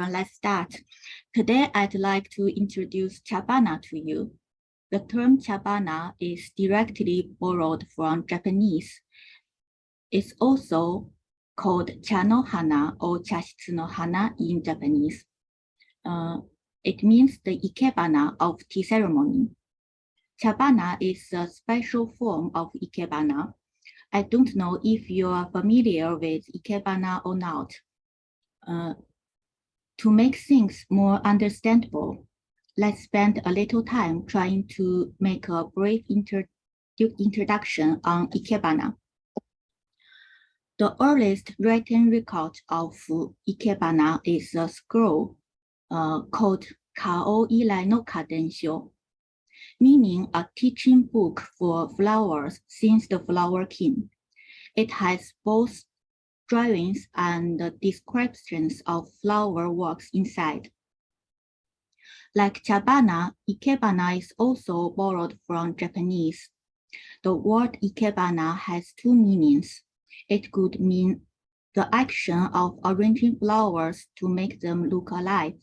everyone, let's start. Today, I'd like to introduce Chabana to you. The term Chabana is directly borrowed from Japanese. It's also called cha no hana or chashitsu no hana in Japanese. It means the ikebana of tea ceremony. Chabana is a special form of ikebana. I don't know if you are familiar with ikebana or not. To make things more understandable, let's spend a little time trying to make a brief introduction on ikebana. The earliest written record of ikebana is a scroll called Kao Ilai no Kadensho, meaning a teaching book for flowers since the Flower King. It has both drawings and descriptions of flower works inside. Like Chabana, ikebana is also borrowed from Japanese. The word ikebana has two meanings. It could mean the action of arranging flowers to make them look alive.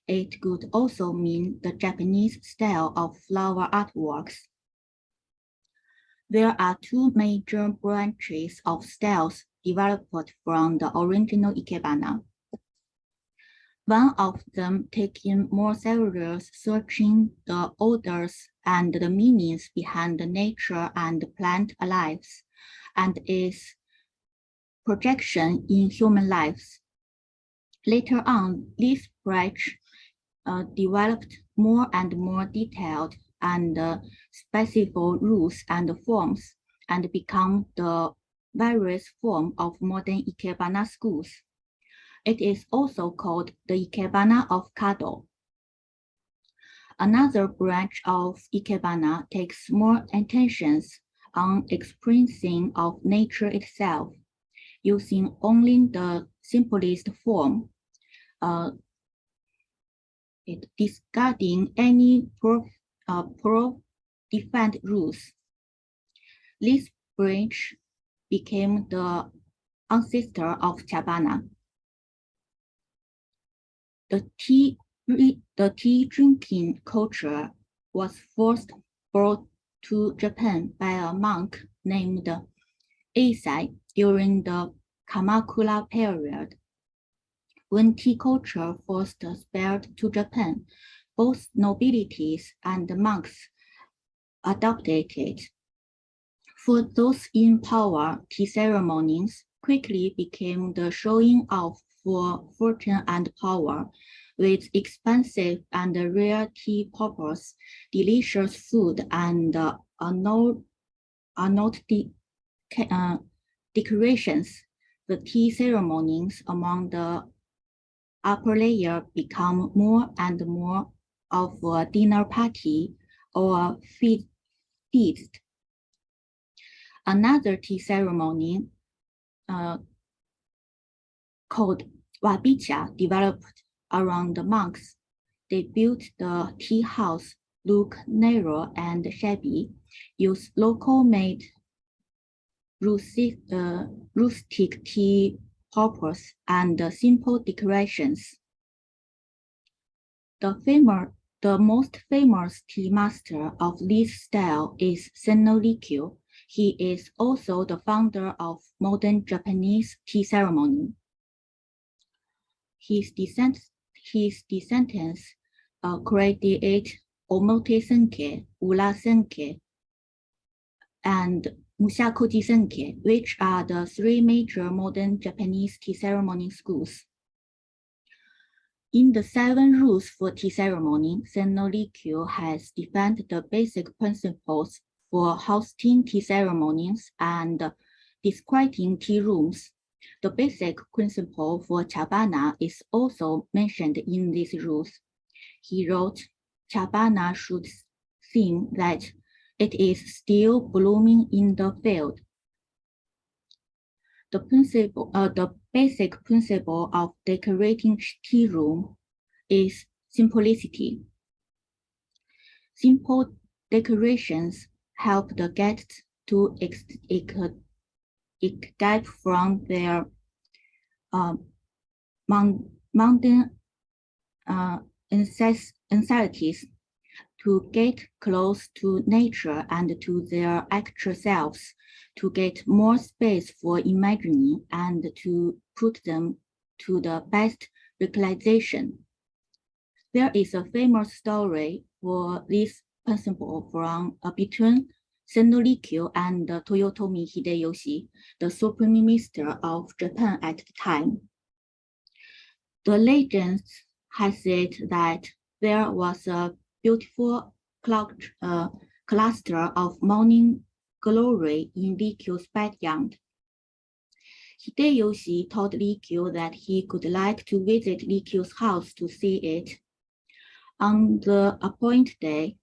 It could also mean the Japanese style of flower artworks. There are two major branches of styles developed from the original ikebana. One of them taking more serious searching the orders and the meanings behind the nature and plant lives, and its projection in human lives. Later on, this branch developed more and more detailed and specific rules and forms, and become the various form of modern ikebana schools. It is also called the ikebana of Kado. Another branch of ikebana takes more attention on expressing of nature itself, using only the simplest form, discarding any defined rules. This branch became the ancestor of Chabana. The tea drinking culture was first brought to Japan by a monk named Eisai during the Kamakura period. When tea culture first spread to Japan, both nobilities and monks adopted it. For those in power, tea ceremonies quickly became the showing off for fortune and power, with expensive and rare tea poppers, delicious food, and decorations. The tea ceremonies among the upper layer become more and more of a dinner party or a feast. Another tea ceremony called wabicha developed around the monks. They built the tea house, look narrow and shabby, use local-made rustic tea poppers and simple decorations. The most famous tea master of this style is Senno Rikyu. He is also the founder of modern Japanese tea ceremony. His descendants created Omote Senke, Ura Senke, and Mushakuji Senke, which are the three major modern Japanese tea ceremony schools. In the 7 rules for tea ceremony, Senno Rikyu has defined the basic principles for hosting tea ceremonies and describing tea rooms. The basic principle for Chabana is also mentioned in these rules. He wrote, Chabana should seem that it is still blooming in the field. The basic principle of decorating tea room is simplicity. Simple decorations help the guests to escape from their mundane anxieties to get close to nature and to their actual selves, to get more space for imagining and to put them to the best realization. There is a famous story for this principle from between Sendo Rikyu and Toyotomi Hideyoshi, the Supreme Minister of Japan at the time. The legend has it that there was a beautiful cluster of morning glory in Rikyu's backyard. Hideyoshi told Rikyu that he could like to visit Rikyu's house to see it. On the appointed day,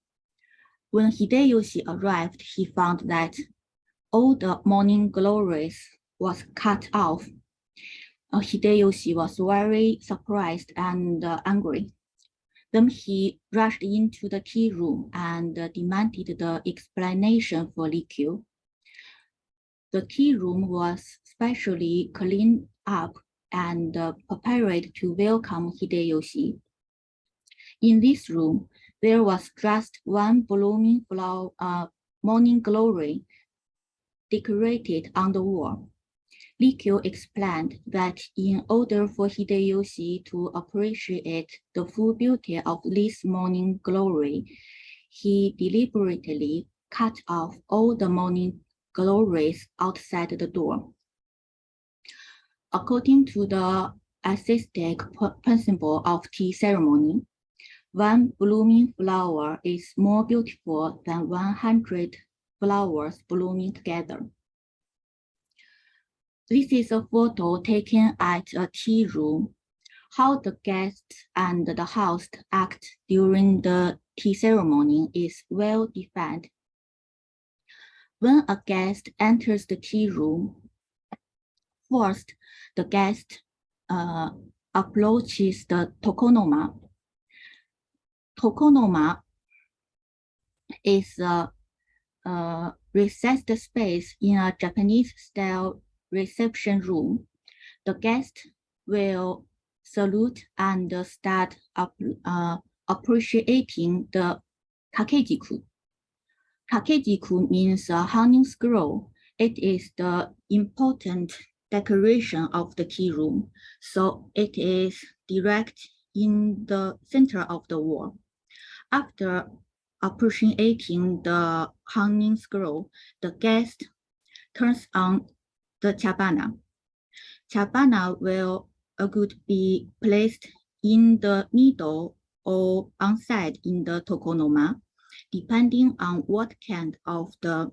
when Hideyoshi arrived, he found that all the morning glories was cut off. Hideyoshi was very surprised and angry. Then he rushed into the tea room and demanded the explanation for Rikyu. The tea room was specially cleaned up and prepared to welcome Hideyoshi. In this room, there was just one blooming flower, morning glory decorated on the wall. Rikyu explained that in order for Hideyoshi to appreciate the full beauty of this morning glory, he deliberately cut off all the morning glories outside the door. According to the artistic principle of tea ceremony, one blooming flower is more beautiful than 100 flowers blooming together. This is a photo taken at a tea room. How the guests and the host act during the tea ceremony is well defined. When a guest enters the tea room, first the guest approaches the tokonoma. Tokonoma is a recessed space in a Japanese-style reception room. The guest will salute and start appreciating the kakejiku. Kakejiku means a hanging scroll. It is the important decoration of the tea room, so it is direct in the center of the wall. After appreciating the hanging scroll, the guest turns on the chabana. Chabana will could be placed in the middle or on side in the tokonoma, depending on what kind of the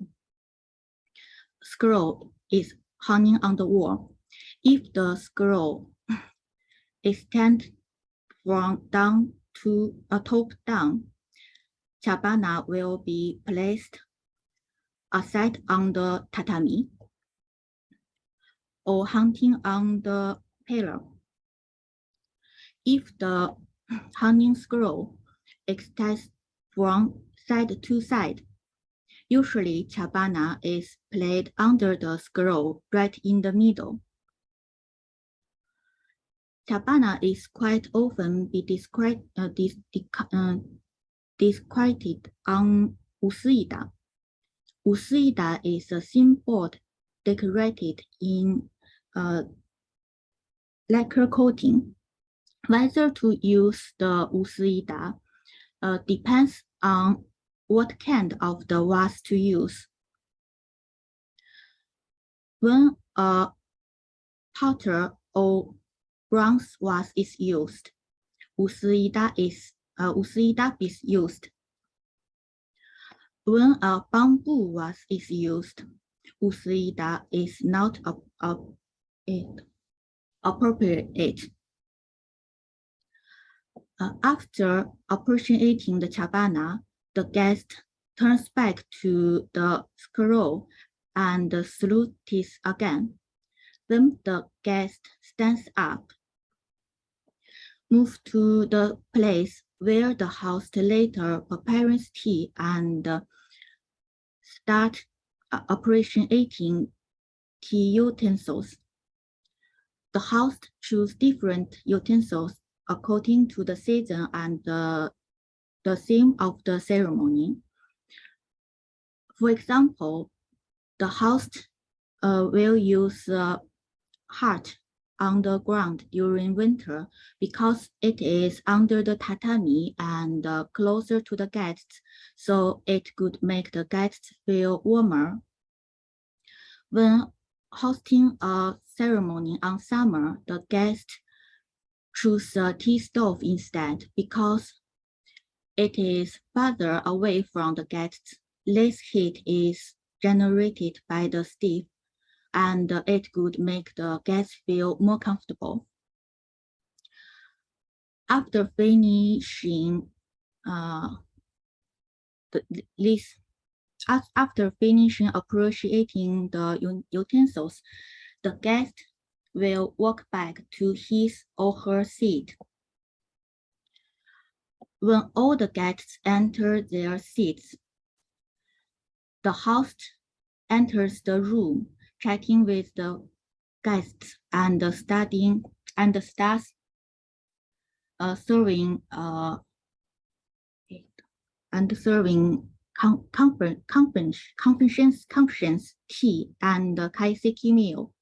scroll is hanging on the wall. If the scroll extends from down to a top down, chabana will be placed aside on the tatami or hanging on the pillar. If the hanging scroll extends from side to side, usually chabana is placed under the scroll right in the middle. Chabana is quite often be described on usuida. Usuida is a thin board decorated in lacquer coating. Whether to use the usuida depends on what kind of the vase to use. When a powder or bronze vase is used, usuida is used. When a bamboo vase is used, usuida is not appropriate. After appreciating the chabana, the guest turns back to the scroll and salutes again. Then the guest stands up, moves to the place where the host later prepares tea and start appreciating tea utensils. The host chooses different utensils according to the season and the theme of the ceremony. For example, the host will use a heart on the ground during winter because it is under the tatami and closer to the guests, so it could make the guests feel warmer. When hosting a ceremony on summer, the guests choose a tea stove instead because it is farther away from the guests. Less heat is generated by the stove, and it could make the guests feel more comfortable. After finishing after finishing appreciating the utensils, the guest will walk back to his or her seat. When all the guests enter their seats, the host enters the room, chatting with the guests and starts serving conference tea and kaiseki meal.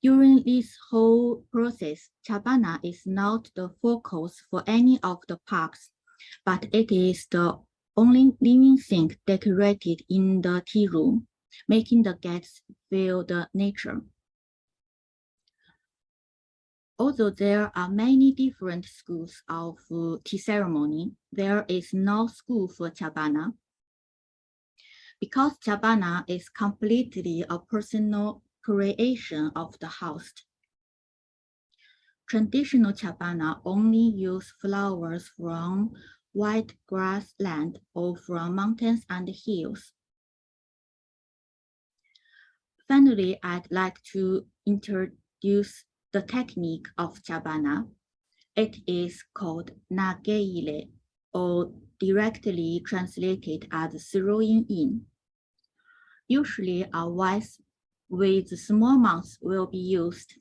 During this whole process, chabana is not the focus for any of the parks, but it is the only living thing decorated in the tea room, making the guests feel the nature. Although there are many different schools of tea ceremony, there is no school for chabana. Because chabana is completely a personal creation of the host. Traditional chabana only use flowers from white grassland or from mountains and hills. Finally, I'd like to introduce the technique of chabana. It is called nageile, or directly translated as throwing in. Usually, a vase with small mouths will be used.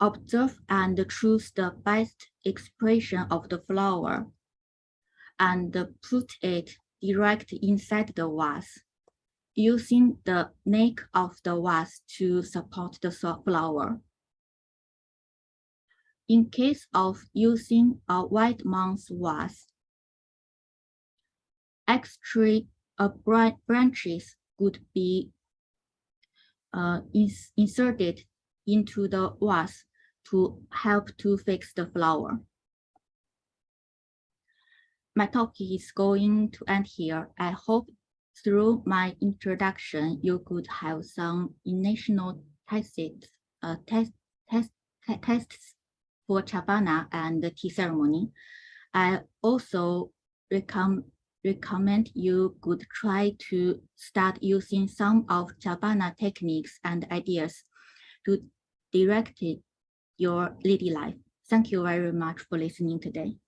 Observe and choose the best expression of the flower and put it direct inside the vase, using the neck of the vase to support the flower. In case of using a wide mouth vase, extra branches could be inserted into the vase to help to fix the flower. My talk is going to end here. I hope through my introduction, you could have some initial tests for chabana and the tea ceremony. I also recommend you could try to start using some of chabana techniques and ideas to direct your daily life. Thank you very much for listening today.